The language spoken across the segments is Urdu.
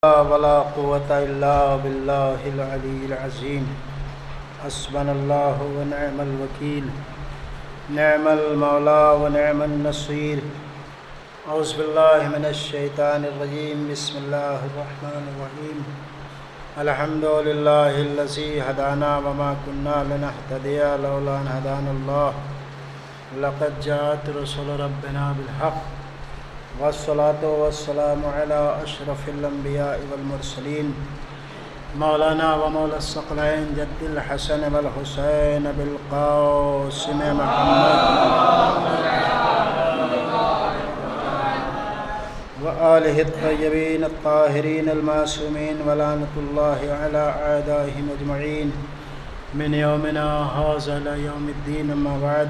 ولا قوة إلا بالله العلي العظيم حسبنا الله ونعم الوكيل نعم المولى ونعم النصير أعوذ بالله من الشيطان الرجيم بسم الله الرحمن الرحيم الحمد لله الذي هدانا وما كنا لنهتدي لولا أن هدانا الله لقد جاءت رسل ربنا بالحق والصلاة والسلام على أشرف الأنبياء والمرسلين مولانا ومولى الثقلين جد الحسن والحسين بالقاسم محمد وآله الطيبين الطاهرين المعصومين ولعنة الله على أعدائهم أجمعين من يومنا هذا إلى يوم الدين. أما بعد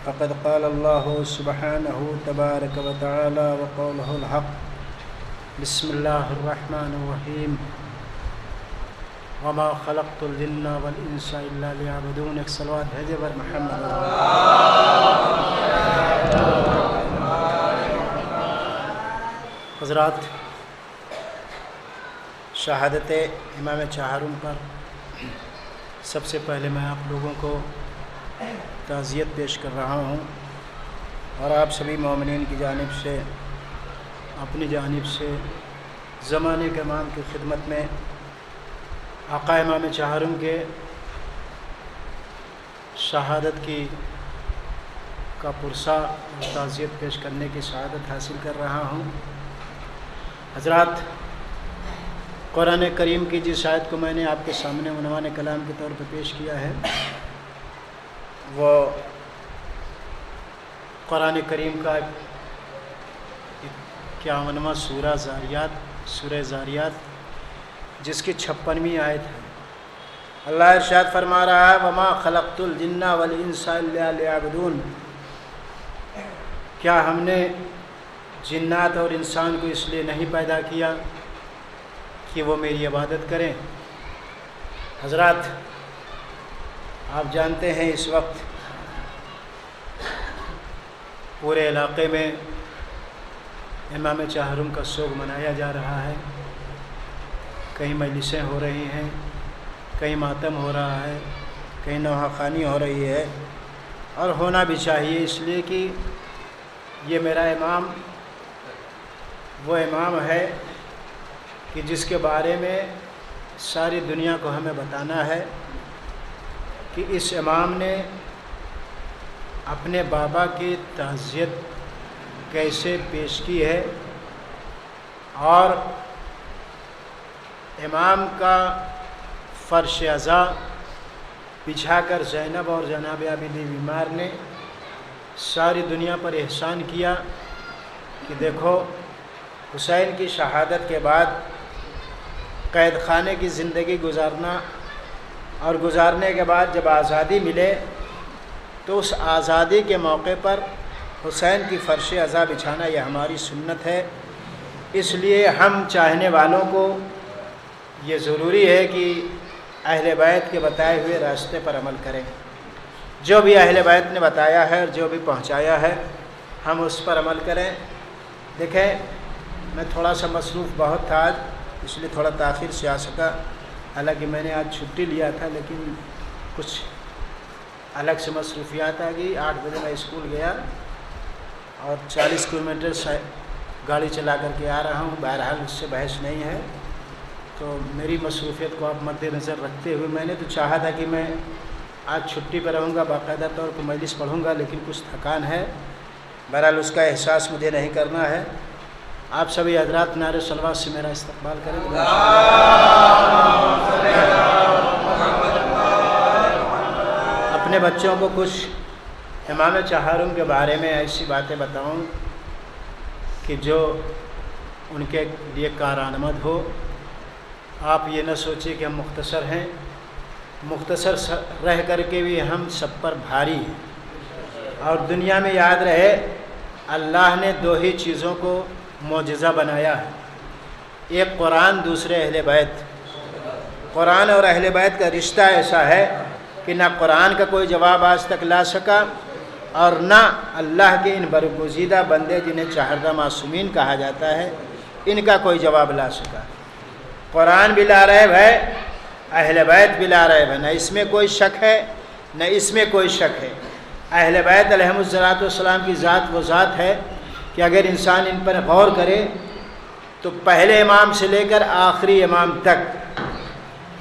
فقد قال الله سبحانه تبارك وتعالى وقوله الحق بسم الله الرحمن الرحيم وما خلقت الجن والإنس إلا ليعبدون. ایک صلوات بھیجے بر محمد. حضرات، شہادت امام چہارم پر سب سے پہلے میں آپ لوگوں کو تعزیت پیش کر رہا ہوں اور آپ سبھی مومنین کی جانب سے اپنی جانب سے زمانے کے امام کی خدمت میں آقا امام چہارم کے شہادت کی کا پرسہ اور تعزیت پیش کرنے کی سعادت حاصل کر رہا ہوں. حضرات، قرآن کریم کی جس آیت کو میں نے آپ کے سامنے عنوان کلام کے طور پر پیش کیا ہے، وہ قرآن کریم کا 51واں سورہ زاریات جس کی 56ویں آیت ہے. اللہ ارشاد فرما رہا ہے وما خلقت الجن والانس الا لیعبدون. کیا ہم نے جنات اور انسان کو اس لیے نہیں پیدا کیا کہ وہ میری عبادت کریں؟ حضرات، آپ جانتے ہیں اس وقت پورے علاقے میں امام چہارم کا سوگ منایا جا رہا ہے. کہیں مجلسیں ہو رہی ہیں، کہیں ماتم ہو رہا ہے، کہیں نوحہ خوانی ہو رہی ہے، اور ہونا بھی چاہیے، اس لیے کہ یہ میرا امام وہ امام ہے کہ جس کے بارے میں ساری دنیا کو ہمیں بتانا ہے کہ اس امام نے اپنے بابا کی تعزیت کیسے پیش کی ہے، اور امام کا فرش عزا بچھا کر زینب اور جناب عابدی بیمار نے ساری دنیا پر احسان کیا کہ دیکھو، حسین کی شہادت کے بعد قید خانے کی زندگی گزارنا اور گزارنے کے بعد جب آزادی ملے تو اس آزادی کے موقع پر حسین کی فرش عزا بچھانا یہ ہماری سنت ہے. اس لیے ہم چاہنے والوں کو یہ ضروری ہے کہ اہل بیت کے بتائے ہوئے راستے پر عمل کریں. جو بھی اہل بیت نے بتایا ہے اور جو بھی پہنچایا ہے ہم اس پر عمل کریں. دیکھیں، میں تھوڑا سا مصروف بہت تھا آج، اس لیے تھوڑا تاخیر سے آ سکا. حالانکہ میں نے آج چھٹی لیا تھا، لیکن کچھ الگ سے مصروفیات آ گئی. 8 بجے میں اسکول گیا اور 40 کلومیٹر گاڑی چلا کر کے آ رہا ہوں. بہرحال اس سے بحث نہیں ہے. تو میری مصروفیت کو آپ مد نظر رکھتے ہوئے میں نے تو چاہا تھا کہ میں آج چھٹی پر رہوں گا، باقاعدہ طور پر مجلس پڑھوں گا، لیکن کچھ تھکان ہے. بہرحال اس کا احساس مجھے نہیں کرنا ہے. آپ سبھی حضرات نعرہ صلوات سے میرا استقبال کریں. اپنے بچوں کو کچھ امام چہارم کے بارے میں ایسی باتیں بتاؤں کہ جو ان کے لیے کارآمد ہو. آپ یہ نہ سوچیں کہ ہم مختصر ہیں، مختصر رہ کر کے بھی ہم سب پر بھاری ہیں. اور دنیا میں یاد رہے، اللہ نے 2 ہی چیزوں کو معجزہ بنایا ہے، ایک قرآن، دوسرے اہل بیت. قرآن اور اہل بیت کا رشتہ ایسا ہے کہ نہ قرآن کا کوئی جواب آج تک لا سکا اور نہ اللہ کے ان برگزیدہ بندے جنہیں چہردہ معصومین کہا جاتا ہے ان کا کوئی جواب لا سکا. قرآن بھی لا ریب ہے، اہل بیت بھی لا ریب ہے، نہ اس میں کوئی شک ہے نہ اس میں کوئی شک ہے۔ اہل بیت علیہم السلام کی ذات وہ ذات ہے کہ اگر انسان ان پر غور کرے تو پہلے امام سے لے کر آخری امام تک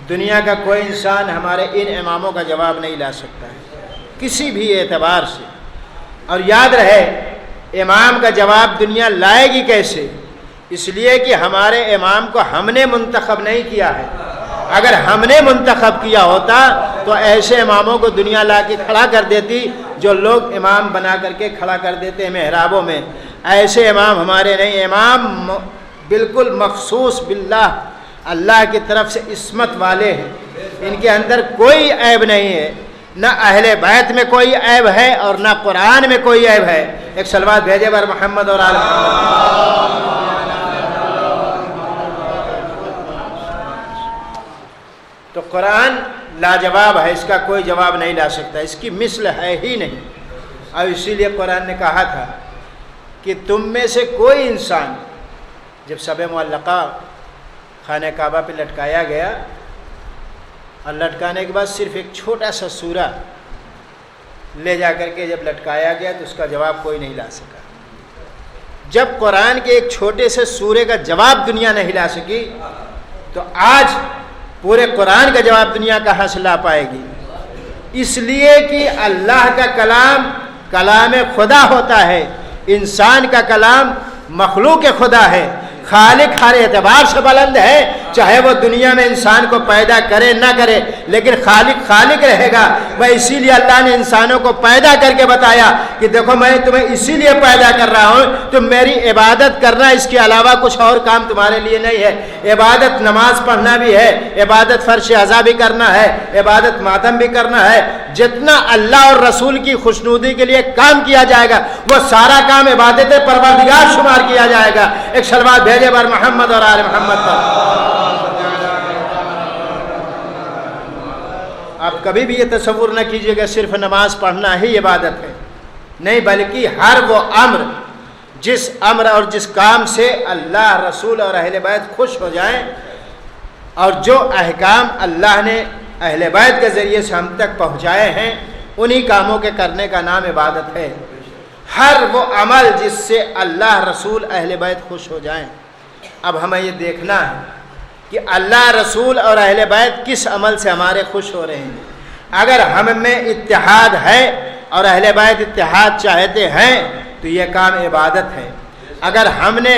دنیا کا کوئی انسان ہمارے ان اماموں کا جواب نہیں لا سکتا ہے کسی بھی اعتبار سے۔ اور یاد رہے امام کا جواب دنیا لائے گی کیسے؟ اس لیے کہ ہمارے امام کو ہم نے منتخب نہیں کیا ہے۔ اگر ہم نے منتخب کیا ہوتا تو ایسے اماموں کو دنیا لا کے کھڑا کر دیتی جو لوگ امام بنا کر کے کھڑا کر دیتے ہیں محرابوں میں۔ ایسے امام ہمارے نہیں، امام بالکل مخصوص باللہ، اللہ کی طرف سے عصمت والے ہیں، ان کے اندر کوئی عیب نہیں ہے، نہ اہل بیت میں کوئی عیب ہے اور نہ قرآن میں کوئی عیب ہے۔ ایک صلوات بھیجے بر محمد اور آل محمد۔ تو قرآن لاجواب ہے، اس کا کوئی جواب نہیں لا سکتا، اس کی مثل ہے ہی نہیں۔ اور اسی لیے قرآن نے کہا تھا کہ تم میں سے کوئی انسان، جب شب معلقہ خانہ کعبہ پہ لٹکایا گیا اور لٹکانے کے بعد صرف ایک چھوٹا سا سورہ لے جا کر کے جب لٹکایا گیا تو اس کا جواب کوئی نہیں لا سکا۔ جب قرآن کے ایک چھوٹے سے سورے کا جواب دنیا نہیں لا سکی تو آج پورے قرآن کا جواب دنیا کہاں سے لا پائے گی؟ اس لیے کہ اللہ کا کلام کلام خدا ہوتا ہے، انسان کا کلام مخلوق خدا ہے۔ خالق ہر اعتبار سے بلند ہے، چاہے وہ دنیا میں انسان کو پیدا کرے نہ کرے، لیکن خالق خالق رہے گا۔ وہ اسی لیے اللہ نے انسانوں کو پیدا کر کے بتایا کہ دیکھو میں تمہیں اسی لیے پیدا کر رہا ہوں، تم میری عبادت کرنا، اس کے علاوہ کچھ اور کام تمہارے لیے نہیں ہے۔ عبادت نماز پڑھنا بھی ہے، عبادت فرش اعضاء بھی کرنا ہے، عبادت ماتم بھی کرنا ہے۔ جتنا اللہ اور رسول کی خوشنودی کے لیے کام کیا جائے گا وہ سارا کام عبادت پروردگار شمار کیا جائے گا۔ ایک صلوات بھیجے بر محمد اور آل محمد پر۔ آپ کبھی بھی یہ تصور نہ کیجئے کہ صرف نماز پڑھنا ہی عبادت ہے، نہیں، بلکہ ہر وہ امر، جس امر اور جس کام سے اللہ، رسول اور اہل بیت خوش ہو جائیں، اور جو احکام اللہ نے اہل بیت کے ذریعے سے ہم تک پہنچائے ہیں، انہی کاموں کے کرنے کا نام عبادت ہے۔ ہر وہ عمل جس سے اللہ، رسول، اہل بیت خوش ہو جائیں۔ اب ہمیں یہ دیکھنا ہے کہ اللہ، رسول اور اہل بیت کس عمل سے ہمارے خوش ہو رہے ہیں۔ اگر ہم میں اتحاد ہے اور اہل بیت اتحاد چاہتے ہیں تو یہ کام عبادت ہے۔ اگر ہم نے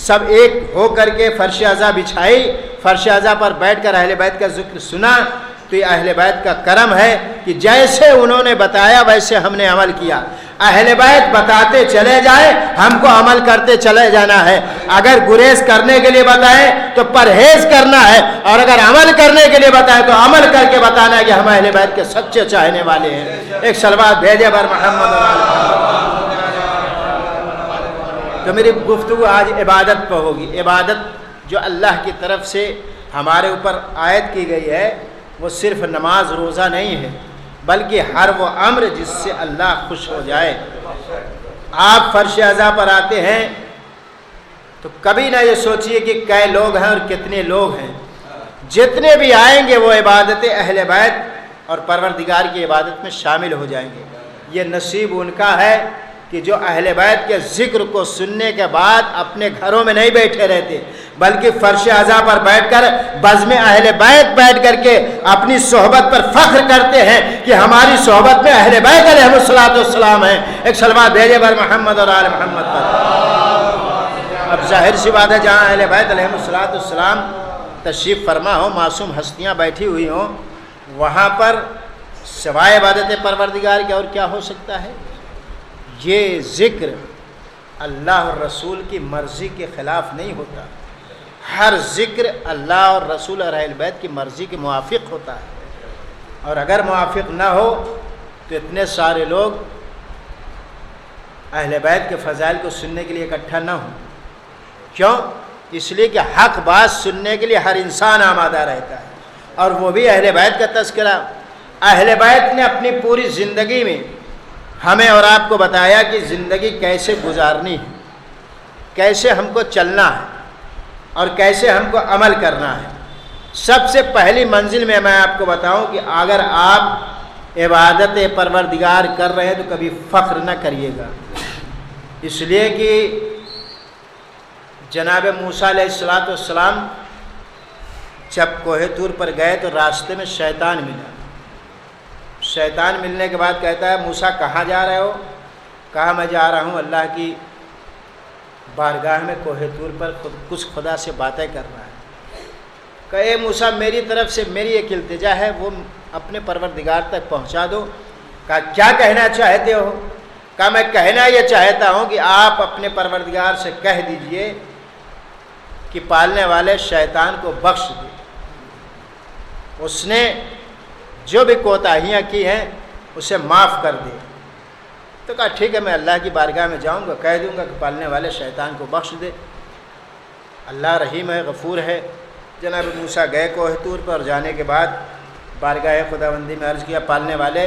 سب ایک ہو کر کے فرش اعضاء بچھائی، فرش اعضاء پر بیٹھ کر اہل بیت کا ذکر سنا، تو یہ اہل بیت کا کرم ہے کہ جیسے انہوں نے بتایا ویسے ہم نے عمل کیا۔ اہل بیت بتاتے چلے جائیں، ہم کو عمل کرتے چلے جانا ہے۔ اگر گریز کرنے کے لیے بتائیں تو پرہیز کرنا ہے، اور اگر عمل کرنے کے لیے بتائیں تو عمل کر کے بتانا ہے کہ ہم اہل بیت کے سچے چاہنے والے ہیں۔ ایک صلوات بھیجے بر محمد۔ تو میری گفتگو آج عبادت پہ ہوگی۔ عبادت جو اللہ کی طرف سے ہمارے اوپر عائد کی گئی ہے وہ صرف نماز روزہ نہیں ہے، بلکہ ہر وہ امر جس سے اللہ خوش ہو جائے۔ آپ فرش اعضاء پر آتے ہیں تو کبھی نہ یہ سوچئے کہ کئے لوگ ہیں اور کتنے لوگ ہیں، جتنے بھی آئیں گے وہ عبادت اہل بیت اور پروردگار کی عبادت میں شامل ہو جائیں گے۔ یہ نصیب ان کا ہے کہ جو اہل بیت کے ذکر کو سننے کے بعد اپنے گھروں میں نہیں بیٹھے رہتے، بلکہ فرش اعضاء پر بیٹھ کر بزم اہل بیت بیٹھ کر کے اپنی صحبت پر فخر کرتے ہیں کہ ہماری صحبت میں اہل بیت علیہ السلام ہیں۔ ایک صلوات بھیجے بر محمد اور آل محمد پر۔ اب ظاہر سی بات ہے جہاں اہل بیت علیہ السلام تشریف فرما ہو، معصوم ہستیاں بیٹھی ہوئی ہوں، وہاں پر سوائے عبادت پروردگار کے اور کیا ہو سکتا ہے؟ یہ ذکر اللہ اور رسول کی مرضی کے خلاف نہیں ہوتا، ہر ذکر اللہ اور رسول اور اہل بیت کی مرضی کے موافق ہوتا ہے۔ اور اگر موافق نہ ہو تو اتنے سارے لوگ اہل بیت کے فضائل کو سننے کے لیے اکٹھا نہ ہوں۔ کیوں؟ اس لیے کہ حق بات سننے کے لیے ہر انسان آمادہ رہتا ہے، اور وہ بھی اہل بیت کا تذکرہ۔ اہل بیت نے اپنی پوری زندگی میں ہمیں اور آپ کو بتایا کہ زندگی کیسے گزارنی ہے، کیسے ہم کو چلنا ہے اور کیسے ہم کو عمل کرنا ہے۔ سب سے پہلی منزل میں آپ کو بتاؤں کہ اگر آپ عبادت پروردگار کر رہے ہیں تو کبھی فخر نہ کریے گا، اس لیے کہ جناب موسیٰ علیہ السلام جب کوہ طور پر گئے تو راستے میں شیطان ملا۔ شیطان ملنے کے بعد کہتا ہے موسیٰ کہاں جا رہے ہو؟ کہا میں جا رہا ہوں اللہ کی بارگاہ میں کوہ طور پر کچھ خدا سے باتیں کر رہا ہے۔ کہ اے موسیٰ میری طرف سے میری ایک التجا ہے، وہ اپنے پروردگار تک پہنچا دو۔ کہا کیا کہنا چاہتے ہو؟ کہا میں کہنا یہ چاہتا ہوں کہ آپ اپنے پروردگار سے کہہ دیجئے کہ پالنے والے شیطان کو بخش دے، اس نے جو بھی کوتاہیاں کی ہیں اسے معاف کر دے۔ تو کہا ٹھیک ہے میں اللہ کی بارگاہ میں جاؤں گا، کہہ دوں گا کہ پالنے والے شیطان کو بخش دے، اللہ رحیم ہے غفور ہے۔ جناب موسیٰ گئے کوہ طور پر، جانے کے بعد بارگاہ خداوندی میں عرض کیا پالنے والے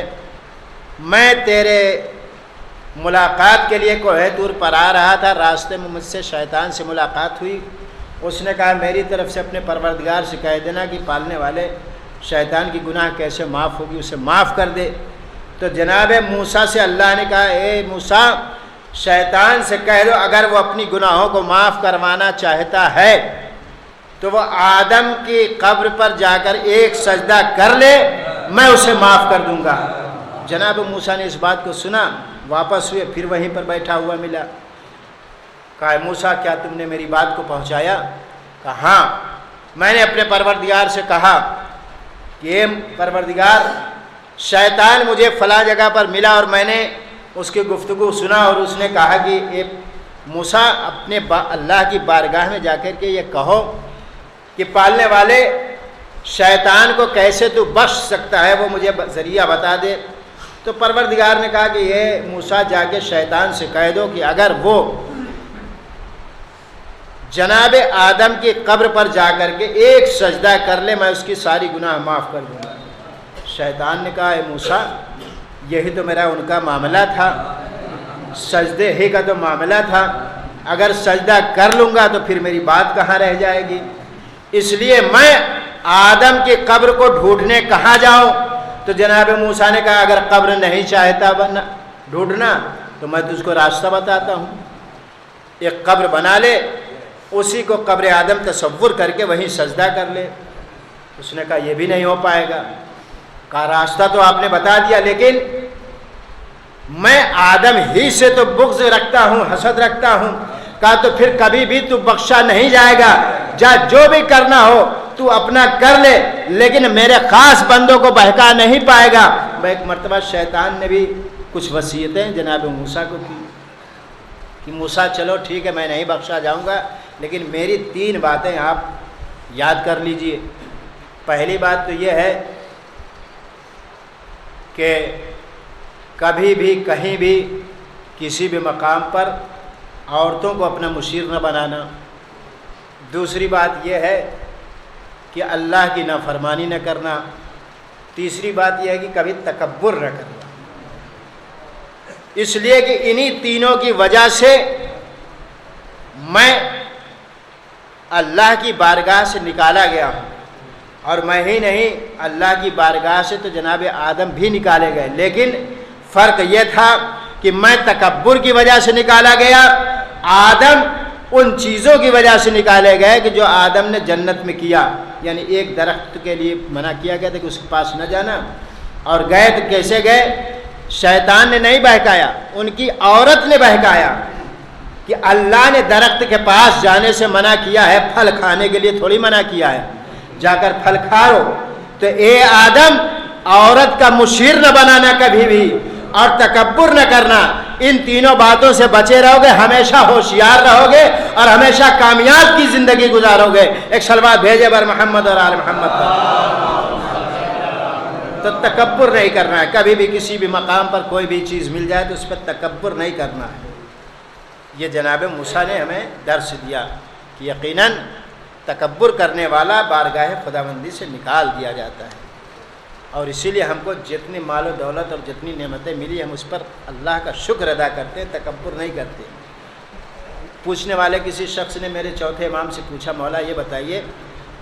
میں تیرے ملاقات کے لیے کوہ طور پر آ رہا تھا، راستے میں مجھ سے شیطان سے ملاقات ہوئی، اس نے کہا میری طرف سے اپنے پروردگار سے کہہ دینا کہ پالنے والے شیطان کی گناہ کیسے معاف ہوگی، اسے معاف کر دے۔ تو جناب موسیٰ سے اللہ نے کہا اے موسیٰ شیطان سے کہہ دو اگر وہ اپنی گناہوں کو معاف کروانا چاہتا ہے تو وہ آدم کی قبر پر جا کر ایک سجدہ کر لے، میں اسے معاف کر دوں گا۔ جناب موسیٰ نے اس بات کو سنا، واپس ہوئے، پھر وہیں پر بیٹھا ہوا ملا۔ کہا موسیٰ کیا تم نے میری بات کو پہنچایا؟ کہا ہاں میں نے اپنے پروردگار سے کہا کہ اے پروردگار شیطان مجھے فلاں جگہ پر ملا اور میں نے اس کی گفتگو سنا، اور اس نے کہا کہ اے موسیٰ اپنے اللہ کی بارگاہ میں جا کر کے یہ کہو کہ پالنے والے شیطان کو کیسے تو بخش سکتا ہے، وہ مجھے ذریعہ بتا دے۔ تو پروردگار نے کہا کہ یہ موسیٰ جا کے شیطان سے کہہ دو کہ اگر وہ جناب آدم کی قبر پر جا کر کے ایک سجدہ کر لے میں اس کی ساری گناہ معاف کر دوں گا۔ شیطان نے کہا اے موسیٰ یہی تو میرا ان کا معاملہ تھا، سجدے ہی کا تو معاملہ تھا، اگر سجدہ کر لوں گا تو پھر میری بات کہاں رہ جائے گی، اس لیے میں آدم کی قبر کو ڈھونڈنے کہاں جاؤں؟ تو جناب موسیٰ نے کہا اگر قبر نہیں چاہتا ڈھونڈنا تو میں تجھ کو راستہ بتاتا ہوں، ایک قبر بنا لے، اسی کو قبر آدم تصور کر کے وہیں سجدہ کر لے۔ اس نے کہا یہ بھی نہیں ہو پائے گا۔ کہا راستہ تو آپ نے بتا دیا لیکن میں آدم ہی سے تو بغض رکھتا ہوں، حسد رکھتا ہوں۔ کہا تو پھر کبھی بھی تو بخشا نہیں جائے گا، جا جو بھی کرنا ہو تو اپنا کر لے لیکن میرے خاص بندوں کو بہکا نہیں پائے گا۔ میں ایک مرتبہ شیطان نے بھی کچھ وصیتیں جناب موسیٰ کو کی کہ موسیٰ چلو ٹھیک ہے میں نہیں بخشا جاؤں گا لیکن میری 3 باتیں آپ یاد کر لیجئے۔ پہلی بات تو یہ ہے کہ کبھی بھی کہیں بھی کسی بھی مقام پر عورتوں کو اپنا مشیر نہ بنانا۔ دوسری بات یہ ہے کہ اللہ کی نافرمانی نہ کرنا۔ تیسری بات یہ ہے کہ کبھی تکبر نہ کرنا۔ اس لیے کہ انہی تینوں کی وجہ سے میں اللہ کی بارگاہ سے نکالا گیا ہوں، اور میں ہی نہیں اللہ کی بارگاہ سے تو جناب آدم بھی نکالے گئے، لیکن فرق یہ تھا کہ میں تکبر کی وجہ سے نکالا گیا، آدم ان چیزوں کی وجہ سے نکالے گئے کہ جو آدم نے جنت میں کیا، یعنی ایک درخت کے لیے منع کیا گیا تھا کہ اس کے پاس نہ جانا، اور گئے تو کیسے گئے؟ شیطان نے نہیں بہکایا، ان کی عورت نے بہکایا کہ اللہ نے درخت کے پاس جانے سے منع کیا ہے، پھل کھانے کے لیے تھوڑی منع کیا ہے، جا کر پھل کھاؤ۔ تو اے آدم عورت کا مشیر نہ بنانا کبھی بھی، اور تکبر نہ کرنا، ان تینوں باتوں سے بچے رہو گے، ہمیشہ ہوشیار رہو گے اور ہمیشہ کامیاب کی زندگی گزارو گے۔ ایک صلوات بھیجے بر محمد اور آل محمد پر۔ تو تکبر نہیں کرنا ہے، کبھی بھی کسی بھی مقام پر کوئی بھی چیز مل جائے تو اس پر تکبر نہیں کرنا ہے۔ یہ جناب موسیٰ نے ہمیں درس دیا کہ یقیناً تکبر کرنے والا بارگاہ خداوندی سے نکال دیا جاتا ہے، اور اسی لیے ہم کو جتنی مال و دولت اور جتنی نعمتیں ملی ہم اس پر اللہ کا شکر ادا کرتے ہیں، تکبر نہیں کرتے۔ پوچھنے والے کسی شخص نے میرے چوتھے امام سے پوچھا مولا یہ بتائیے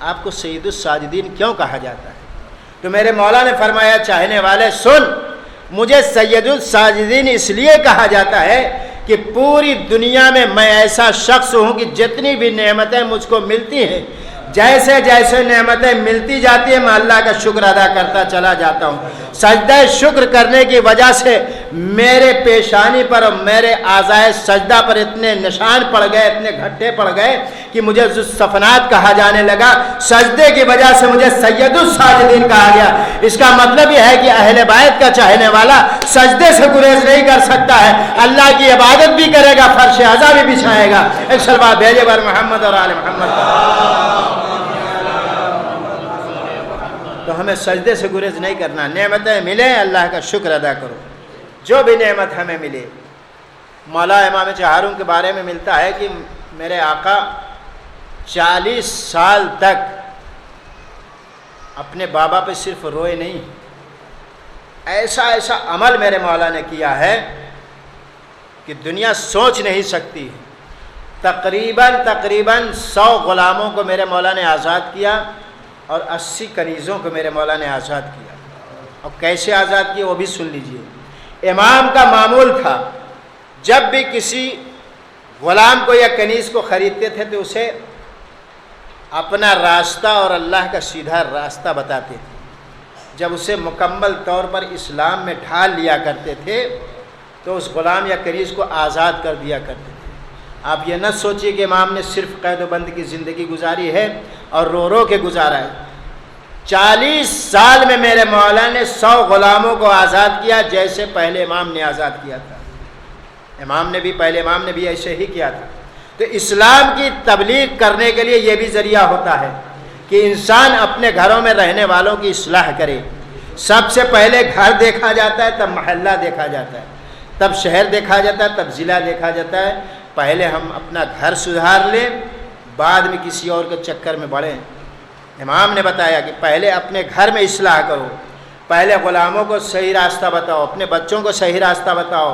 آپ کو سید الساجدین کیوں کہا جاتا ہے؟ تو میرے مولا نے فرمایا چاہنے والے سن، مجھے سید الساجدین اس لیے کہا جاتا ہے کہ پوری دنیا میں میں ایسا شخص ہوں کہ جتنی بھی نعمتیں مجھ کو ملتی ہیں، جیسے جیسے نعمتیں ملتی جاتی ہیں میں اللہ کا شکر ادا کرتا چلا جاتا ہوں۔ سجدہ شکر کرنے کی وجہ سے میرے پیشانی پر اور میرے اعضائے سجدہ پر اتنے نشان پڑ گئے، اتنے گھٹے پڑ گئے کہ مجھے ذوالصفنات کہا جانے لگا۔ سجدے کی وجہ سے مجھے سید الساجدین کہا گیا۔ اس کا مطلب یہ ہے کہ اہل بیت کا چاہنے والا سجدے سے گریز نہیں کر سکتا ہے، اللہ کی عبادت بھی کرے گا، فرش اعضا بھی بچھائے گا۔ ایک صلوات بھیجے بر محمد اور آل محمد۔ تو ہمیں سجدے سے گریز نہیں کرنا، نعمتیں ملیں اللہ کا شکر ادا کرو، جو بھی نعمت ہمیں ملے۔ مولا امام ہارون کے بارے میں ملتا ہے کہ میرے آقا 40 سال تک اپنے بابا پہ صرف روئے نہیں، ایسا ایسا عمل میرے مولا نے کیا ہے کہ دنیا سوچ نہیں سکتی۔ تقریباً 100 غلاموں کو میرے مولا نے آزاد کیا اور 80 کنیزوں کو میرے مولا نے آزاد کیا۔ اور کیسے آزاد کیا وہ بھی سن لیجئے۔ امام کا معمول تھا جب بھی کسی غلام کو یا کنیز کو خریدتے تھے تو اسے اپنا راستہ اور اللہ کا سیدھا راستہ بتاتے تھے۔ جب اسے مکمل طور پر اسلام میں ڈھال لیا کرتے تھے تو اس غلام یا کنیز کو آزاد کر دیا کرتے تھے۔ آپ یہ نہ سوچیے کہ امام نے صرف قید و بند کی زندگی گزاری ہے اور رو رو کے گزارا ہے۔ 40 سال میں میرے مولا نے 100 غلاموں کو آزاد کیا جیسے پہلے امام نے آزاد کیا تھا۔ پہلے امام نے بھی ایسے ہی کیا تھا۔ تو اسلام کی تبلیغ کرنے کے لیے یہ بھی ذریعہ ہوتا ہے کہ انسان اپنے گھروں میں رہنے والوں کی اصلاح کرے۔ سب سے پہلے گھر دیکھا جاتا ہے، تب محلہ دیکھا جاتا ہے، تب شہر دیکھا جاتا ہے، تب ضلع دیکھا جاتا ہے۔ پہلے ہم اپنا گھر سدھار لیں، بعد میں کسی اور کے چکر میں بڑھیں۔ امام نے بتایا کہ پہلے اپنے گھر میں اصلاح کرو، پہلے غلاموں کو صحیح راستہ بتاؤ، اپنے بچوں کو صحیح راستہ بتاؤ،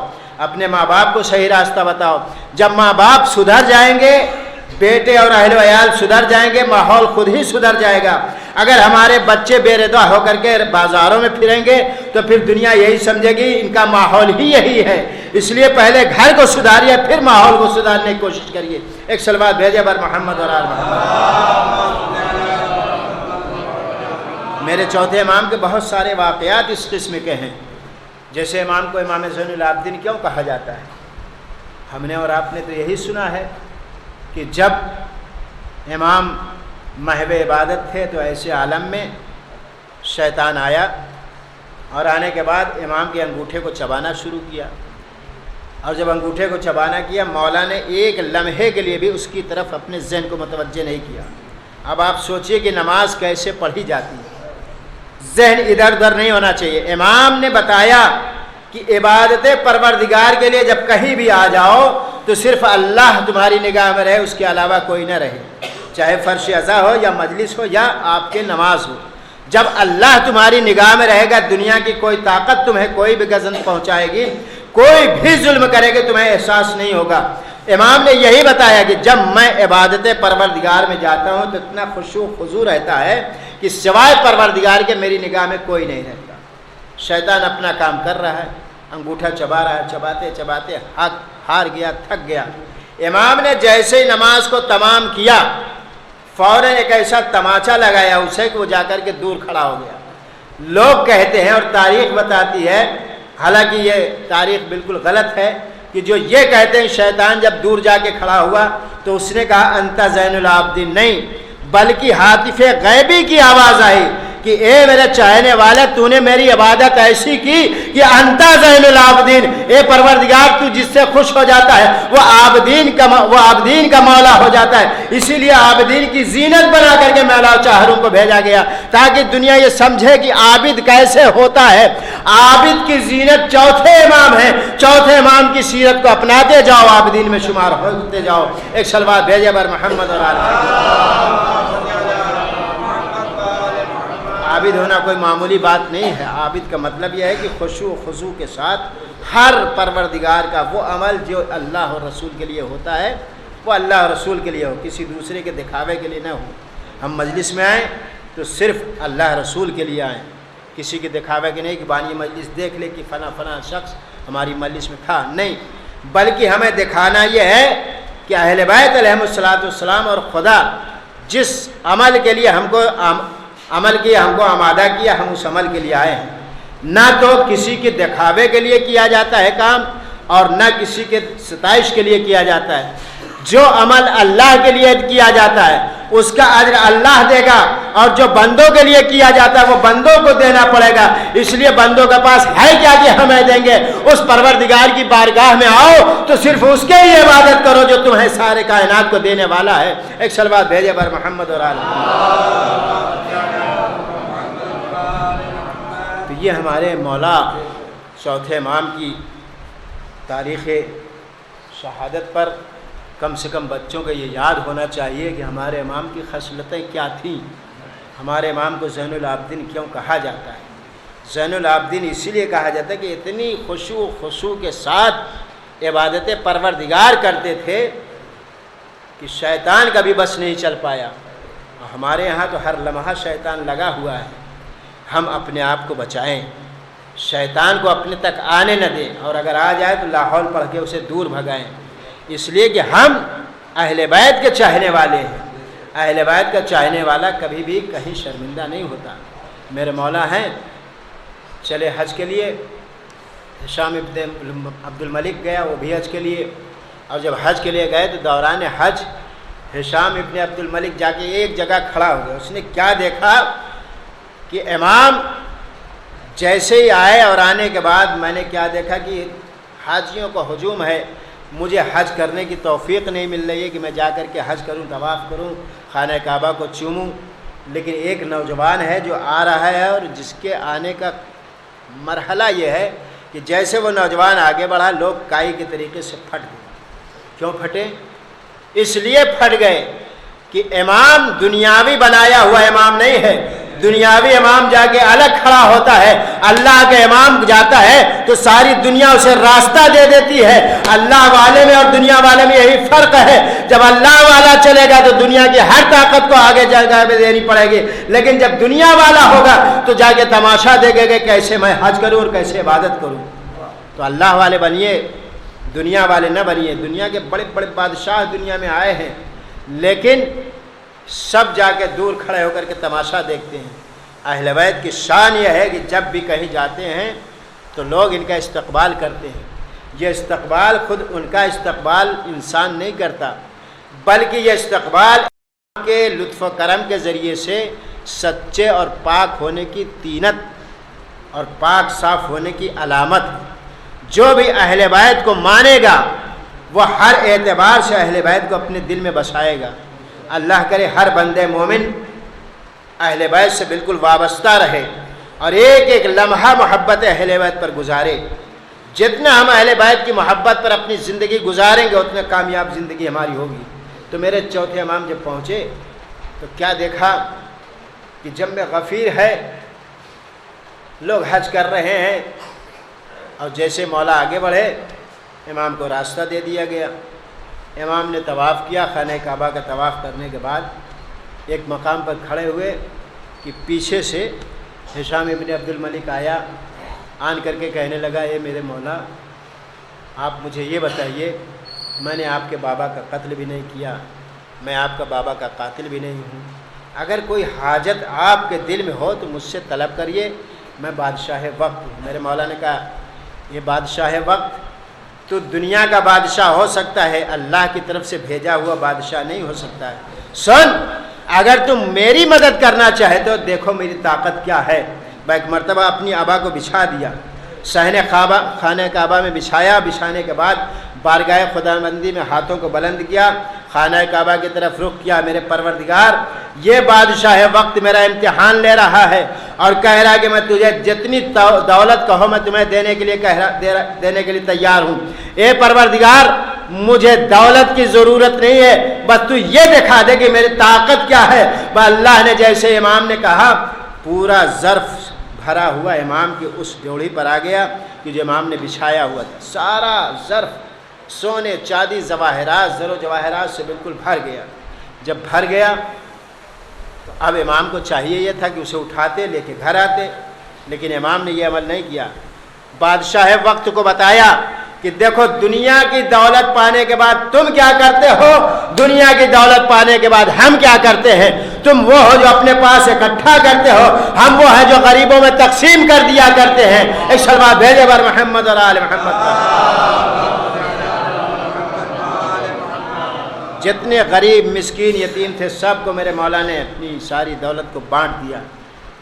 اپنے ماں باپ کو صحیح راستہ بتاؤ۔ جب ماں باپ سدھر جائیں گے، بیٹے اور اہل و عیال سدھر جائیں گے، ماحول خود ہی سدھر جائے گا۔ اگر ہمارے بچے بے رضا ہو کر کے بازاروں میں پھریں گے تو پھر دنیا یہی سمجھے گی ان کا ماحول ہی یہی ہے۔ اس لیے پہلے گھر کو سدھاریے، پھر ماحول کو سدھارنے کی کوشش کریے۔ ایک صلوات بھیجے بر محمد اور آل محمد۔ میرے چوتھے امام کے بہت سارے واقعات اس قسم کے ہیں۔ جیسے امام کو امام زین العابدین کیوں کہا جاتا ہے؟ ہم نے اور آپ نے تو یہی سنا ہے کہ جب امام محو عبادت تھے تو ایسے عالم میں شیطان آیا اور آنے کے بعد امام کے انگوٹھے کو چبانا شروع کیا، اور جب انگوٹھے کو چبانا کیا مولا نے ایک لمحے کے لیے بھی اس کی طرف اپنے ذہن کو متوجہ نہیں کیا۔ اب آپ سوچئے کہ نماز کیسے پڑھی جاتی ہے، ذہن ادھر ادھر نہیں ہونا چاہیے۔ امام نے بتایا کہ عبادت پروردگار کے لیے جب کہیں بھی آ جاؤ تو صرف اللہ تمہاری نگاہ میں رہے، اس کے علاوہ کوئی نہ رہے، چاہے فرش اعضا ہو یا مجلس ہو یا آپ کے نماز ہو۔ جب اللہ تمہاری نگاہ میں رہے گا، دنیا کی کوئی طاقت تمہیں کوئی بھی گزن پہنچائے گی، کوئی بھی ظلم کرے گی، تمہیں احساس نہیں ہوگا۔ امام نے یہی بتایا کہ جب میں عبادت پروردگار میں جاتا ہوں تو اتنا خشوع و خضوع رہتا ہے کہ سوائے پروردگار کے میری نگاہ میں کوئی نہیں رہتا۔ شیطان اپنا کام کر رہا ہے، انگوٹھا چبا رہا ہے، چباتے چباتے ہار گیا، تھک گیا۔ امام نے جیسے ہی نماز کو تمام کیا فوراً ایک ایسا تماچا لگایا اسے کہ وہ جا کر کے دور کھڑا ہو گیا۔ لوگ کہتے ہیں اور تاریخ بتاتی ہے، حالانکہ یہ تاریخ بالکل غلط ہے، کہ جو یہ کہتے ہیں شیطان جب دور جا کے کھڑا ہوا تو اس نے کہا انت زین العابدین، نہیں بلکہ ہاتف غیبی کی آواز آئی کہ اے میرے چاہنے والے، تو نے میری عبادت ایسی کی کہ انت زین العابدین، اے پروردگار تو جس سے خوش ہو جاتا ہے وہ عابدین کا مولا ہو جاتا ہے۔ اسی لیے عابدین کی زینت بنا کر کے مولا چاہروں کو بھیجا گیا تاکہ دنیا یہ سمجھے کہ عابد کیسے ہوتا ہے۔ عابد کی زینت چوتھے امام ہیں، چوتھے امام کی سیرت کو اپناتے جاؤ، عابدین میں شمار ہوتے جاؤ۔ ایک صلوات بھیجے بر محمد اور آل محمد۔ عابد ہونا کوئی معمولی بات نہیں ہے۔ عابد کا مطلب یہ ہے کہ خشوع و خضوع کے ساتھ ہر پروردگار کا وہ عمل جو اللہ اور رسول کے لیے ہوتا ہے وہ اللہ اور رسول کے لیے ہو، کسی دوسرے کے دکھاوے کے لیے نہ ہو۔ ہم مجلس میں آئیں تو صرف اللہ رسول کے لیے آئیں، کسی کے دکھاوے کے نہیں کہ بانی مجلس دیکھ لے کہ فلاں فلاں شخص ہماری مجلس میں تھا، نہیں، بلکہ ہمیں دکھانا یہ ہے کہ اہل بیت علیہم الصلوۃ اور خدا جس عمل کے لیے ہم کو آمادہ کیا، ہم اس عمل کے لیے آئے ہیں۔ نہ تو کسی کے دکھاوے کے لیے کیا جاتا ہے کام، اور نہ کسی کے ستائش کے لیے کیا جاتا ہے۔ جو عمل اللہ کے لیے کیا جاتا ہے اس کا اجر اللہ دے گا، اور جو بندوں کے لیے کیا جاتا ہے وہ بندوں کو دینا پڑے گا۔ اس لیے بندوں کے پاس ہے کیا کہ ہمیں دیں گے؟ اس پروردگار کی بارگاہ میں آؤ تو صرف اس کے ہی عبادت کرو جو تمہیں سارے کائنات کو دینے والا ہے۔ ایک صلوات بھیجے بر محمد اور آل محمد۔ تو یہ ہمارے مولا چوتھے امام کی تاریخ شہادت پر کم سے کم بچوں کو یہ یاد ہونا چاہیے کہ ہمارے امام کی خصلتیں کیا تھیں۔ ہمارے امام کو زین العابدین کیوں کہا جاتا ہے؟ زین العابدین اسی لیے کہا جاتا ہے کہ اتنی خشوع و خضوع کے ساتھ عبادت پروردگار کرتے تھے کہ شیطان کا بھی بس نہیں چل پایا۔ ہمارے یہاں تو ہر لمحہ شیطان لگا ہوا ہے، ہم اپنے آپ کو بچائیں، شیطان کو اپنے تک آنے نہ دیں، اور اگر آ جائے تو لا حول پڑھ کے اسے دور بھگائیں، اس لیے کہ ہم اہل بیت کے چاہنے والے ہیں۔ اہل بیت کا چاہنے والا کبھی بھی کہیں شرمندہ نہیں ہوتا۔ میرے مولا ہیں، چلے حج کے لیے، ہشام ابن عبد الملک گیا، وہ بھی حج کے لیے، اور جب حج کے لیے گئے تو دوران حج ہشام ابن عبد الملک جا کے ایک جگہ کھڑا ہو گیا۔ اس نے کیا دیکھا کہ امام جیسے ہی آئے، اور آنے کے بعد میں نے کیا دیکھا کہ حاجیوں کا ہجوم ہے، مجھے حج کرنے کی توفیق نہیں مل رہی ہے کہ میں جا کر کے حج کروں، طواف کروں، خانہ کعبہ کو چوموں، لیکن ایک نوجوان ہے جو آ رہا ہے، اور جس کے آنے کا مرحلہ یہ ہے کہ جیسے وہ نوجوان آگے بڑھا، لوگ کائی کے طریقے سے پھٹ گئے۔ کیوں پھٹے؟ اس لیے پھٹ گئے کہ امام دنیاوی بنایا ہوا امام نہیں ہے۔ دنیاوی امام جا کے الگ کھڑا ہوتا ہے، اللہ کا امام جاتا ہے تو ساری دنیا اسے راستہ دے دیتی ہے۔ اللہ والے میں اور دنیا والے میں یہی فرق ہے، جب اللہ والا چلے گا تو دنیا کی ہر طاقت کو آگے جگہ میں دینی پڑے گی، لیکن جب دنیا والا ہوگا تو جا کے تماشا دیکھے گا کیسے میں حج کروں اور کیسے عبادت کروں۔ تو اللہ والے بنیے، دنیا والے نہ بنیے۔ دنیا کے بڑے بڑے بادشاہ دنیا میں آئے ہیں، لیکن سب جا کے دور کھڑے ہو کر کے تماشا دیکھتے ہیں۔ اہل بیت کی شان یہ ہے کہ جب بھی کہیں جاتے ہیں تو لوگ ان کا استقبال کرتے ہیں۔ یہ استقبال خود ان کا استقبال انسان نہیں کرتا، بلکہ یہ استقبال کے لطف و کرم کے ذریعے سے سچے اور پاک ہونے کی طینت اور پاک صاف ہونے کی علامت ہے۔ جو بھی اہل بیت کو مانے گا وہ ہر اعتبار سے اہل بیت کو اپنے دل میں بسائے گا۔ اللہ کرے ہر بندے مومن اہل بیت سے بالکل وابستہ رہے اور ایک ایک لمحہ محبت اہل بیت پر گزارے۔ جتنا ہم اہل بیت کی محبت پر اپنی زندگی گزاریں گے اتنا کامیاب زندگی ہماری ہوگی۔ تو میرے چوتھے امام جب پہنچے تو کیا دیکھا کہ جنب غفیر ہے، لوگ حج کر رہے ہیں، اور جیسے مولا آگے بڑھے امام کو راستہ دے دیا گیا۔ امام نے طواف کیا، خانہ کعبہ کا طواف کرنے کے بعد ایک مقام پر کھڑے ہوئے کہ پیچھے سے ہشام ابن عبد الملک آیا، آن کر کے کہنے لگا، اے میرے مولا آپ مجھے یہ بتائیے، میں نے آپ کے بابا کا قتل بھی نہیں کیا، میں آپ کا بابا کا قاتل بھی نہیں ہوں، اگر کوئی حاجت آپ کے دل میں ہو تو مجھ سے طلب کریے، میں بادشاہ وقت ہوں۔ میرے مولا نے کہا، یہ بادشاہ وقت تو دنیا کا بادشاہ ہو سکتا ہے، اللہ کی طرف سے بھیجا ہوا بادشاہ نہیں ہو سکتا ہے۔ سن، اگر تم میری مدد کرنا چاہتے ہو دیکھو میری طاقت کیا ہے۔ ایک مرتبہ اپنی آبا کو بچھا دیا، صحن خانہ کعبہ میں بچھایا، بچھانے کے بعد بارگاہ خداوندی میں ہاتھوں کو بلند کیا، خانہ کعبہ کی طرف رخ کیا، میرے پروردگار یہ بادشاہ وقت میرا امتحان لے رہا ہے اور کہہ رہا ہے کہ میں تجھے جتنی دولت کہو میں تمہیں دینے کے لیے تیار ہوں۔ اے پروردگار مجھے دولت کی ضرورت نہیں ہے، بس تو یہ دکھا دے کہ میری طاقت کیا ہے۔ اللہ نے جیسے امام نے کہا، پورا ظرف بھرا ہوا امام کی اس جوڑی پر آ گیا کہ جو امام نے بچھایا ہوا تھا، سارا ظرف سونے چاندی زواہرات زر و جواہرات سے بالکل بھر گیا۔ جب بھر گیا تو اب امام کو چاہیے یہ تھا کہ اسے اٹھاتے لے کے گھر آتے، لیکن امام نے یہ عمل نہیں کیا۔ بادشاہ وقت کو بتایا کہ دیکھو دنیا کی دولت پانے کے بعد تم کیا کرتے ہو، دنیا کی دولت پانے کے بعد ہم کیا کرتے ہیں، تم وہ ہو جو اپنے پاس اکٹھا کرتے ہو، ہم وہ ہیں جو غریبوں میں تقسیم کر دیا کرتے ہیں۔ ایک سلوات بھیجے بر محمد اور آل محمد کا۔ جتنے غریب مسکین یتیم تھے سب کو میرے مولا نے اپنی ساری دولت کو بانٹ دیا،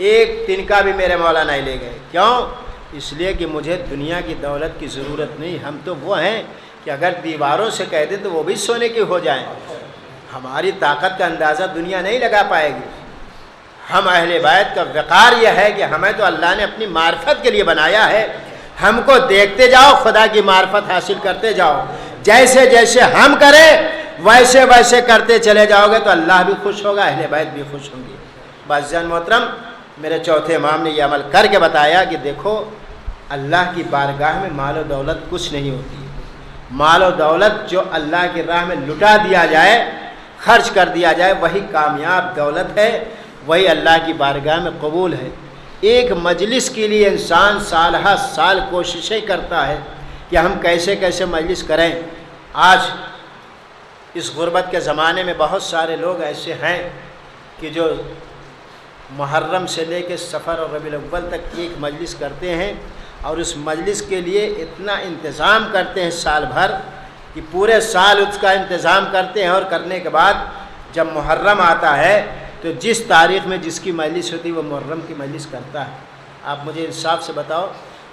ایک تنکا بھی میرے مولا نہیں لے گئے۔ کیوں؟ اس لیے کہ مجھے دنیا کی دولت کی ضرورت نہیں، ہم تو وہ ہیں کہ اگر دیواروں سے کہہ دیں تو وہ بھی سونے کی ہو جائیں، ہماری طاقت کا اندازہ دنیا نہیں لگا پائے گی۔ ہم اہل بیت کا وقار یہ ہے کہ ہمیں تو اللہ نے اپنی معرفت کے لیے بنایا ہے، ہم کو دیکھتے جاؤ، خدا کی معرفت حاصل کرتے جاؤ، جیسے جیسے ہم کریں ویسے ویسے کرتے چلے جاؤ گے تو اللہ بھی خوش ہوگا، اہل بیت بھی خوش ہوں گے۔ باعزان محترم، میرے چوتھے امام نے یہ عمل کر کے بتایا کہ دیکھو اللہ کی بارگاہ میں مال و دولت کچھ نہیں ہوتی، مال و دولت جو اللہ کی راہ میں لٹا دیا جائے، خرچ کر دیا جائے، وہی کامیاب دولت ہے، وہی اللہ کی بارگاہ میں قبول ہے۔ ایک مجلس کے لیے انسان سالہ سال کوششیں کرتا ہے کہ ہم کیسے کیسے مجلس کریں۔ آج اس غربت کے زمانے میں بہت سارے لوگ ایسے ہیں کہ جو محرم سے لے کے سفر اور ربیع الاول تک ایک مجلس کرتے ہیں، اور اس مجلس کے لیے اتنا انتظام کرتے ہیں سال بھر کہ پورے سال اس کا انتظام کرتے ہیں، اور کرنے کے بعد جب محرم آتا ہے تو جس تاریخ میں جس کی مجلس ہوتی ہے وہ محرم کی مجلس کرتا ہے۔ آپ مجھے انصاف سے بتاؤ،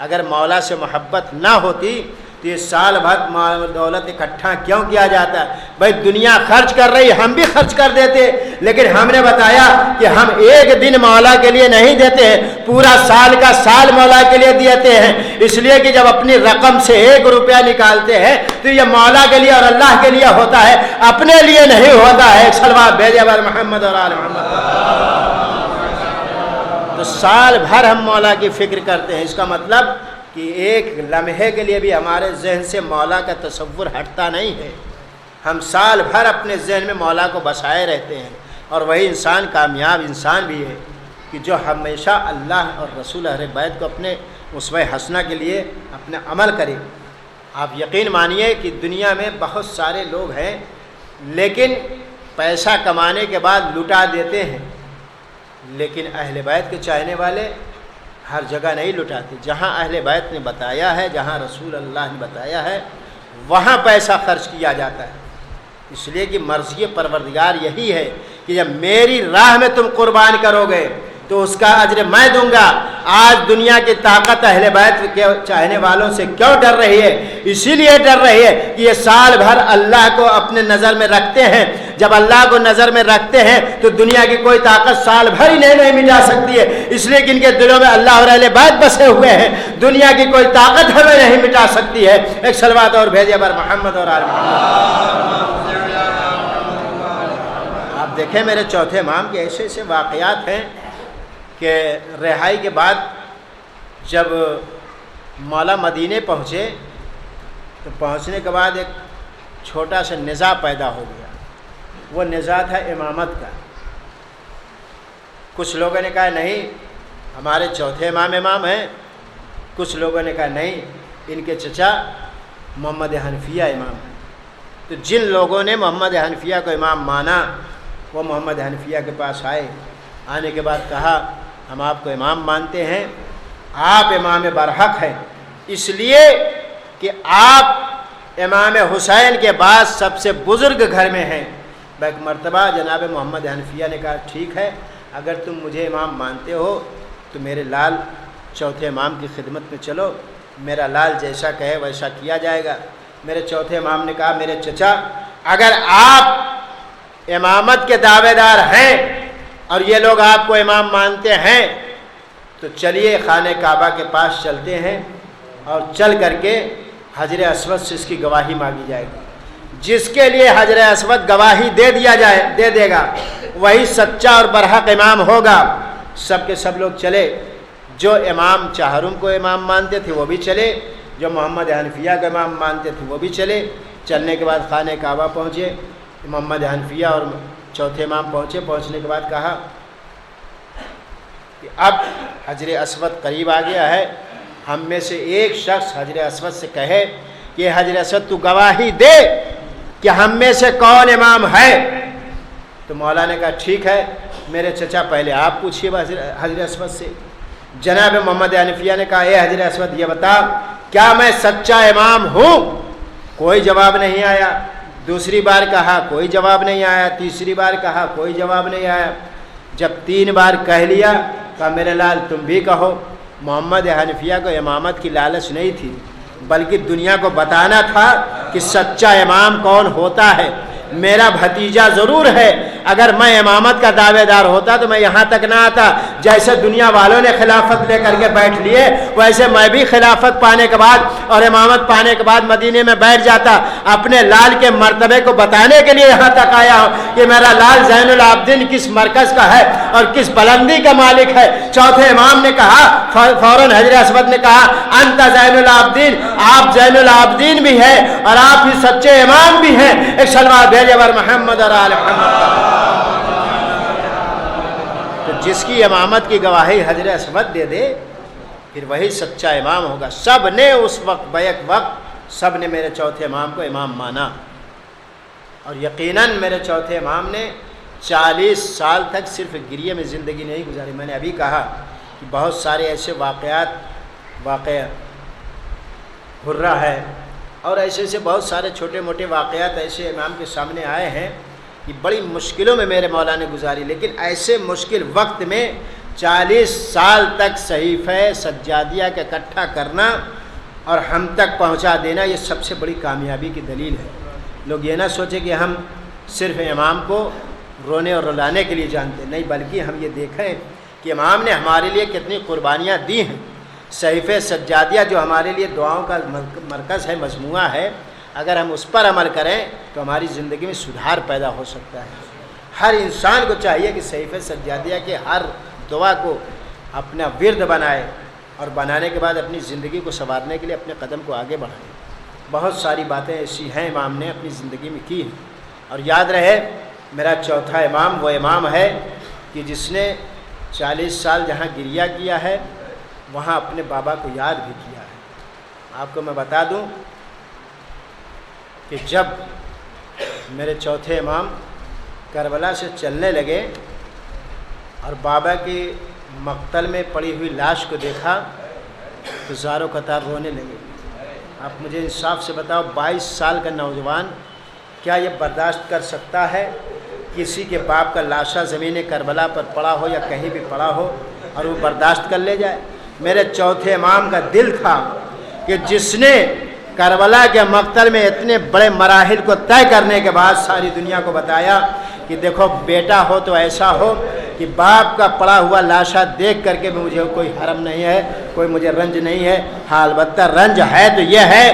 اگر مولا سے محبت نہ ہوتی تو یہ سال بھر مال و دولت اکٹھا کیوں کیا جاتا ہے؟ بھائی دنیا خرچ کر رہی، ہم بھی خرچ کر دیتے، لیکن ہم نے بتایا کہ ہم ایک دن مولا کے لیے نہیں دیتے ہیں، پورا سال کا سال مولا کے لیے دیتے ہیں، اس لیے کہ جب اپنی رقم سے 1 روپیہ نکالتے ہیں تو یہ مولا کے لیے اور اللہ کے لیے ہوتا ہے، اپنے لیے نہیں ہوتا ہے۔ ایک صلوات بھیجے بر محمد اور آل محمد۔ تو سال بھر ہم مولا کی فکر کرتے ہیں، اس کا مطلب کہ ایک لمحے کے لیے بھی ہمارے ذہن سے مولا کا تصور ہٹتا نہیں ہے، ہم سال بھر اپنے ذہن میں مولا کو بسائے رہتے ہیں، اور وہی انسان کامیاب انسان بھی ہے کہ جو ہمیشہ اللہ اور رسول اہل بیت کو اپنے اسوہ حسنہ کے لیے اپنا عمل کرے۔ آپ یقین مانیے کہ دنیا میں بہت سارے لوگ ہیں لیکن پیسہ کمانے کے بعد لٹا دیتے ہیں، لیکن اہل بیت کے چاہنے والے ہر جگہ نہیں لٹاتے۔ جہاں اہل بیت نے بتایا ہے، جہاں رسول اللہ نے بتایا ہے، وہاں پیسہ خرچ کیا جاتا ہے، اس لیے کہ مرضی پروردگار یہی ہے کہ جب میری راہ میں تم قربان کرو گے تو اس کا اجر میں دوں گا۔ آج دنیا کی طاقت اہل بیت کے چاہنے والوں سے کیوں ڈر رہی ہے؟ اسی لیے ڈر رہی ہے کہ یہ سال بھر اللہ کو اپنے نظر میں رکھتے ہیں، جب اللہ کو نظر میں رکھتے ہیں تو دنیا کی کوئی طاقت سال بھر ہی نہیں مٹا سکتی ہے، اس لیے کہ ان کے دلوں میں اللہ اور اہل بیت بسے ہوئے ہیں، دنیا کی کوئی طاقت ہمیں نہیں مٹا سکتی ہے۔ ایک صلوات اور بھیجے بر محمد اور آل محمد۔ آپ دیکھیں میرے چوتھے امام کے ایسے ایسے واقعات ہیں کہ رہائی کے بعد جب مولا مدینے پہنچے تو پہنچنے کے بعد ایک چھوٹا سا نزاع پیدا ہو گیا، وہ نزاع تھا امامت کا۔ کچھ لوگوں نے کہا نہیں ہمارے چوتھے امام ہیں، کچھ لوگوں نے کہا نہیں ان کے چچا محمد حنفیہ امام ہیں۔ تو جن لوگوں نے محمد حنفیہ کو امام مانا وہ محمد حنفیہ کے پاس آئے، آنے کے بعد کہا ہم آپ کو امام مانتے ہیں، آپ امام برحق ہیں، اس لیے کہ آپ امام حسین کے بعد سب سے بزرگ گھر میں ہیں۔ ایک مرتبہ جناب محمد حنفیہ نے کہا ٹھیک ہے، اگر تم مجھے امام مانتے ہو تو میرے لال چوتھے امام کی خدمت میں چلو، میرا لال جیسا کہے ویسا کیا جائے گا۔ میرے چوتھے امام نے کہا میرے چچا اگر آپ امامت کے دعوے دار ہیں اور یہ لوگ آپ کو امام مانتے ہیں تو چلیے خانہ کعبہ کے پاس چلتے ہیں، اور چل کر کے حجر اسود سے اس کی گواہی مانگی جائے گی، جس کے لیے حجر اسود گواہی دے دے گا وہی سچا اور برحق امام ہوگا۔ سب کے سب لوگ چلے، جو امام چہارم کو امام مانتے تھے وہ بھی چلے، جو محمد حنفیہ کو امام مانتے تھے وہ بھی چلے۔ چلنے کے بعد خانہ کعبہ پہنچے، محمد حنفیہ اور چوتھے امام پہنچے، پہنچنے کے بعد کہا کہ اب حجر اسود قریب آ گیا ہے، ہم میں سے ایک شخص حجر اسود سے کہے کہ حجر اسود تو گواہی دے کہ ہم میں سے کون امام ہے۔ تو مولا نے کہا ٹھیک ہے میرے چچا پہلے آپ پوچھیے حجر اسود سے۔ جناب محمد حنفیہ نے کہا اے حجر اسود یہ بتا کیا میں سچا امام ہوں؟ کوئی جواب نہیں آیا۔ دوسری بار کہا کوئی جواب نہیں آیا، تیسری بار کہا کوئی جواب نہیں آیا۔ جب 3 بار کہہ لیا کہا میرے لال تم بھی کہو۔ محمد حنفیہ کو امامت کی لالچ نہیں تھی بلکہ دنیا کو بتانا تھا کہ سچا امام کون ہوتا ہے۔ میرا بھتیجا ضرور ہے، اگر میں امامت کا دعوے دار ہوتا تو میں یہاں تک نہ آتا۔ جیسے دنیا والوں نے خلافت لے کر کے بیٹھ لیے ویسے میں بھی خلافت پانے کے بعد اور امامت پانے کے بعد مدینے میں بیٹھ جاتا۔ اپنے لال کے مرتبے کو بتانے کے لیے یہاں تک آیا ہوں کہ میرا لال زین العابدین کس مرکز کا ہے اور کس بلندی کا مالک ہے۔ چوتھے امام نے کہا، فوراً حجر اسود نے کہا انت زین العابدین، آپ زین العابدین بھی ہیں اور آپ ہی سچے امام بھی ہیں۔ ایک سلوات بھیجے بر محمد اور آل محمد۔ تو جس کی امامت کی گواہی حجر اسود دے دے پھر وہی سچا امام ہوگا۔ سب نے اس وقت بیک وقت سب نے میرے چوتھے امام کو امام مانا، اور یقیناً میرے چوتھے امام نے 40 سال تک صرف گریے میں زندگی نہیں گزاری۔ میں نے ابھی کہا کہ بہت سارے ایسے واقع ہررا ہے اور ایسے بہت سارے چھوٹے موٹے واقعات ایسے امام کے سامنے آئے ہیں کہ بڑی مشکلوں میں میرے مولا نے گزاری، لیکن ایسے مشکل وقت میں 40 سال تک صحیفہ سجادیہ کا اکٹھا کرنا اور ہم تک پہنچا دینا یہ سب سے بڑی کامیابی کی دلیل ہے۔ لوگ یہ نہ سوچیں کہ ہم صرف امام کو رونے اور رلانے کے لیے جانتے، نہیں بلکہ ہم یہ دیکھیں کہ امام نے ہمارے لیے کتنی قربانیاں دی ہیں۔ صحیفہ سجادیہ جو ہمارے لیے دعاؤں کا مرکز ہے، مجموعہ ہے، اگر ہم اس پر عمل کریں تو ہماری زندگی میں سدھار پیدا ہو سکتا ہے۔ ہر انسان کو چاہیے کہ صحیفہ سجادیہ کے ہر دعا کو اپنا ورد بنائے اور بنانے کے بعد اپنی زندگی کو سنوارنے کے لیے اپنے قدم کو آگے بڑھائے۔ بہت ساری باتیں ایسی ہیں امام نے اپنی زندگی میں کی ہیں، اور یاد رہے میرا چوتھا امام وہ امام ہے کہ جس نے 40 سال جہاں گریہ کیا ہے وہاں اپنے بابا کو یاد بھی کیا ہے۔ آپ کو میں بتا دوں کہ جب میرے چوتھے امام کربلا سے چلنے لگے اور بابا کی مقتل میں پڑی ہوئی لاش کو دیکھا تو زاروں قطار رونے لگے۔ آپ مجھے انصاف سے بتاؤ 22 سال کا نوجوان کیا یہ برداشت کر سکتا ہے کسی کے باپ کا لاشا زمین کربلا پر پڑا ہو یا کہیں بھی پڑا ہو اور وہ برداشت کر لے جائے؟ میرے چوتھے امام کا دل تھا کہ جس نے کربلا کے مقتل میں اتنے بڑے مراحل کو طے کرنے کے بعد ساری دنیا کو بتایا کہ دیکھو بیٹا ہو تو ایسا ہو کہ باپ کا پڑا ہوا لاشا دیکھ کر کے مجھے کوئی حرم نہیں ہے، کوئی مجھے رنج نہیں ہے۔ ہاں البتہ رنج ہے تو یہ ہے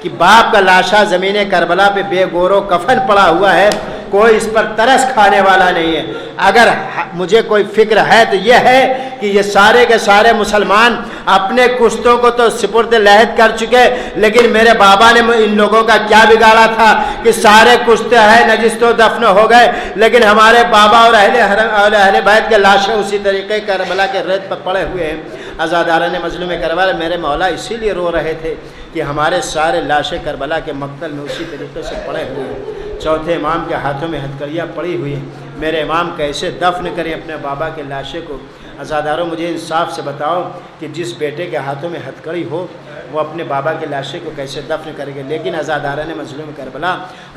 کہ باپ کا لاشا زمین کربلا پہ بے گور و کفن پڑا ہوا ہے، کوئی اس پر ترس کھانے والا نہیں ہے۔ اگر مجھے کوئی فکر ہے تو یہ ہے کہ یہ سارے کے سارے مسلمان اپنے کشتوں کو تو سپرد لحد کر چکے، لیکن میرے بابا نے ان لوگوں کا کیا بگاڑا تھا کہ سارے کشتے ہیں نجس تو دفن ہو گئے، لیکن ہمارے بابا اور اہل بیت کے لاشیں اسی طریقے کربلا کے ریت پر پڑے ہوئے ہیں۔ عزاداران مظلوم کربلا میرے مولا اسی لیے رو رہے تھے کہ ہمارے سارے لاشیں کربلا کے مقتل میں اسی طریقے سے پڑے ہوئے ہیں۔ چوتھے امام کے ہاتھوں میں ہتھکڑیاں پڑی ہوئی ہیں، میرے امام کیسے دفن کریں اپنے بابا کے لاشے کو؟ عزاداروں مجھے انصاف سے بتاؤ کہ جس بیٹے کے ہاتھوں میں ہتھکڑی ہو وہ اپنے بابا کے لاشے کو کیسے دفن کرے گا؟ لیکن عزاداران مظلوم کربلا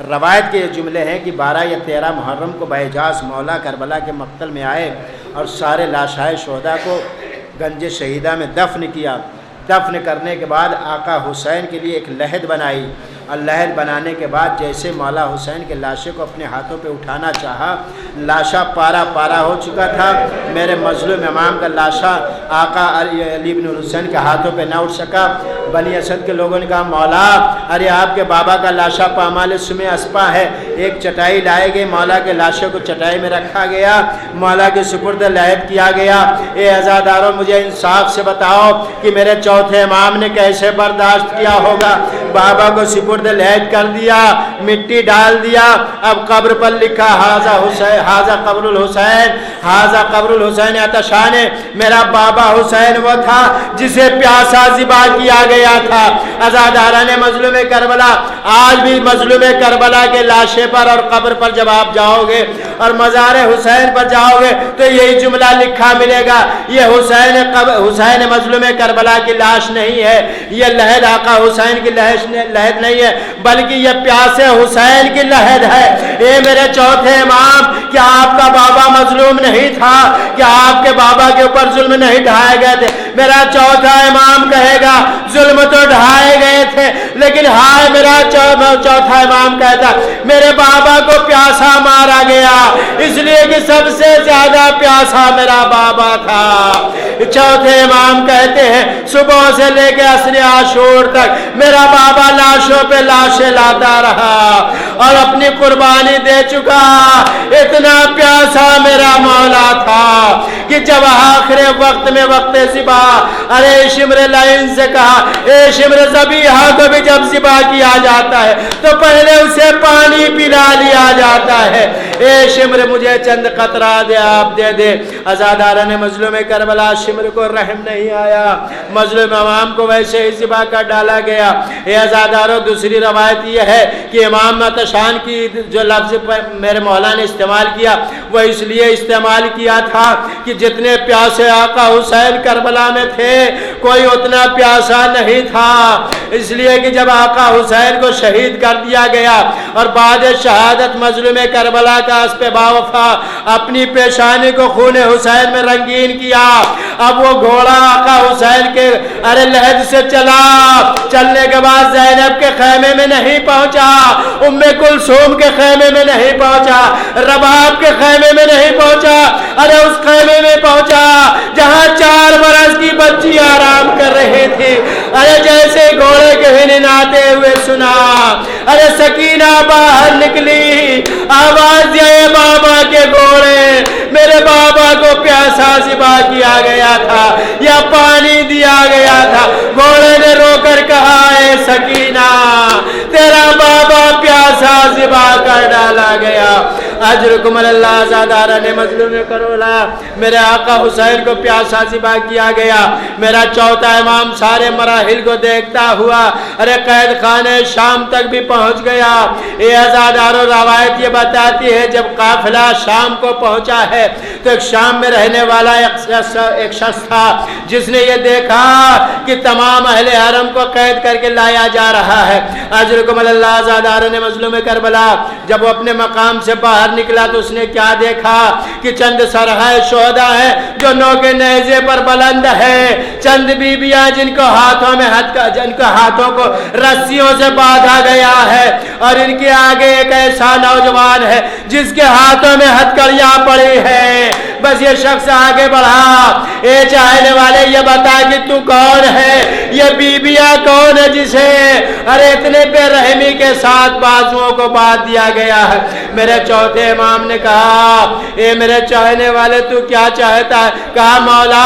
روایت کے یہ جملے ہیں کہ 12 یا 13 محرم کو باعجاز مولا کربلا کے مقتل میں آئے اور سارے لاشائے شہداء کو گنج شہیدہ میں دفن کیا۔ دفن کرنے کے بعد آقا حسین کے لیے ایک لحد بنائی، اور لحد بنانے کے بعد جیسے مولا حسین کے لاشے کو اپنے ہاتھوں پہ اٹھانا چاہا، لاشا پارا پارا ہو چکا تھا۔ میرے مظلوم امام کا لاشا آقا علی بن حسین کے ہاتھوں پہ نہ اٹھ سکا۔ بنی اسد کے لوگوں نے کہا مولا ارے آپ کے بابا کا لاشا پامال سمے اسپا ہے، ایک چٹائی لائے گئے، مولا کے لاشے کو چٹائی میں رکھا گیا، مولا کے سپرد لحد کیا گیا۔ اے عزاداروں مجھے انصاف سے بتاؤ کہ میرے چوتھے امام نے کیسے برداشت کیا ہوگا؟ بابا کو سپرد لحد کر دیا، مٹی ڈال دیا، اب قبر پر لکھا حاضہ حسین، حاضہ قبر الحسین، حاضہ قبر الحسین اتشان۔ میرا بابا حسین وہ تھا جسے پیاسا ذبح کیا گیا تھا۔ عزاداران مظلوم کربلا، آج بھی مظلوم کربلا کے لاشے پر اور قبر پر جب آپ جاؤ گے اور مزار حسین پر جاؤ گے تو یہی جملہ لکھا ملے گا، یہ حسین مظلوم کربلا کی لاش نہیں ہے، یہ لحد آقا حسین کی لحد نہیں ہے، بلکہ یہ پیاسے حسین کی لحد ہے۔ اے میرے چوتھے امام، کیا آپ کا بابا مظلوم نہیں تھا؟ کیا آپ کے بابا کے اوپر ظلم نہیں ڈھائے گئے تھے؟ میرا چوتھا امام کہے گا ظلم تو ڈھائے گئے تھے، لیکن ہائے میرا چوتھا امام کہتا میرے بابا کو پیاسا مارا گیا، اس لیے کہ سب سے زیادہ پیاسا میرا بابا تھا۔ چوتھے امام کہتے ہیں صبح سے لے کے عصر عاشور تک میرا بابا لاشوں پہ لاشیں لاتا رہا اور اپنی قربانی دے چکا، اتنا پیاسا میرا مولا تھا کہ جب آخر وقت میں وقت ذبح ارے شمر لائن سے کہا اے شمر ذبیحہ کو بھی جب ذبح کیا جاتا ہے تو پہلے اسے پانی پلا لیا جاتا ہے، اے شمر مجھے چند قطرہ دے آپ دے دے۔ عزاداران مظلوم کربلا شمر کو رحم نہیں آیا، مظلوم امام کو ویسے ہی ذبح کر ڈالا گیا۔ اے عزاداروں دوسری روایت یہ ہے کہ امام اتشان کی جو لفظ میرے مولا نے استعمال کیا وہ اس لیے استعمال کیا تھا کہ جتنے پیاسے آقا حسین کربلا میں تھے کوئی اتنا پیاسا نہیں تھا، اس لیے کہ جب آقا حسین کو شہید کر دیا گیا اور بعد شہادت مظلوم کربلا کا اسپِ باوفا اپنی پیشانی کو خون حسین میں رنگین کیا، اب وہ گھوڑا آقا حسین کے ارے لحد سے چلنے کے بعد زینب کے خیمے میں نہیں پہنچا، ام کلثوم کے خیمے میں نہیں پہنچا، رباب کے خیمے میں نہیں پہنچا، ارے اس خیمے میں پہنچا جہاں 4 برس کی بچی آرام کر رہی تھی، ارے جیسے گھوڑے کے ہنہناتے ہوئے سنا، ارے سکینہ باہر نکلی، آواز دیا بابا کے گھوڑے، میرے بابا کو پیاسا ذبح کیا گیا تھا یا پانی دیا گیا تھا؟ گھوڑے نے رو کر کہا اے سکینہ تیرا بابا پیاسا ذبح کر ڈالا گیا۔ اجرکم اللہ عزاداران مظلوم کربلا، میرے آقا حسین کو پیاسا ذبح کیا گیا۔ میرا چوتھا امام سارے مراحل کو دیکھتا ہوا ارے قید خانے شام تک بھی پہنچ گیا۔ یہ عزاداروں روایت یہ بتاتی ہے جب قافلہ شام کو پہنچا ہے تو ایک شام میں رہنے والا ایک شخص تھا جس نے یہ دیکھا کہ تمام اہل حرم کو قید کر کے لایا جا رہا ہے۔ اجرکم اللہ عزاداران مظلوم کربلا، جب وہ اپنے مقام سے باہر نکلا تو اس نے کیا دیکھا کہ چند سرہائے شہداء ہیں جو نوکے نیزے پر بلند ہے، چند بیبیاں جن کو ہاتھوں کو رسیوں سے باندھا گیا ہے اور ان کے آگے ایک ایسا نوجوان ہے جس کے ہاتھوں میں ہتھکڑیاں پڑی ہے۔ بس یہ شخص آگے بڑھا، اے چاہنے والے یہ بتا کہ تو کون ہے، یہ بیبیاں کون ہے جسے ارے اتنے بے رحمی کے ساتھ بازوؤں کو باندھ دیا گیا ہے؟ میرے چوتھے امام نے کہا اے میرے چاہنے والے تو کیا چاہتا ہے؟ کہا مولا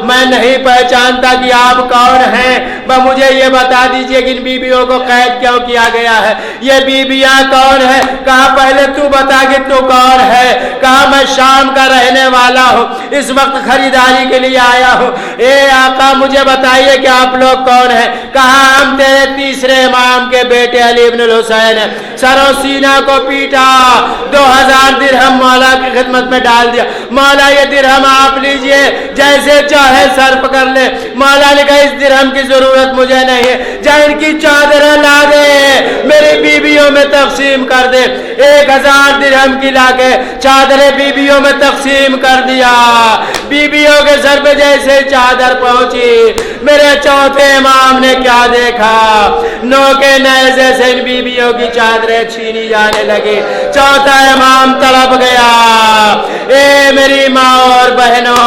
میں نہیں پہچانتا کہ آپ کون ہیں، مجھے یہ بتا دیجئے کہ ان بیبیوں کو قید کیوں کیا گیا ہے، یہ بیبیاں کون ہیں؟ کہا پہلے تو بتا کہ تو کون ہے۔ کہا میں شام کا رہنے والا ہوں، اس وقت خریداری کے لیے آیا ہوں۔ اے آقا مجھے بتائیے کہ آپ لوگ کون ہیں؟ کہا ہم تیرے تیسرے امام کے بیٹے علی ابن الحسین ہیں۔ سر و سینہ کو پیٹا، 2000 درہم مولا کی خدمت میں ڈال دیا، مولا یہ درہم آپ لیجئے جیسے چاہے صرف کر لے۔ مولا نے کہا اس درہم کی ضرورت مجھے نہیں ہے، جا ان کی چادریں لا دے میری بیبیوں میں تقسیم کر دے۔ 1000 درہم کی لا کے چادریں بیبیوں میں تقسیم کر دیا، بیبیوں کے سر پہ جیسے چادر پہنچی میرے چوتھے امام نے کیا دیکھا، نوکے نیزے سے ان بیبیوں کی چادریں چھینی جانے لگی۔ چوتھا امام تڑپ گیا، اے میری ماں اور بہنوں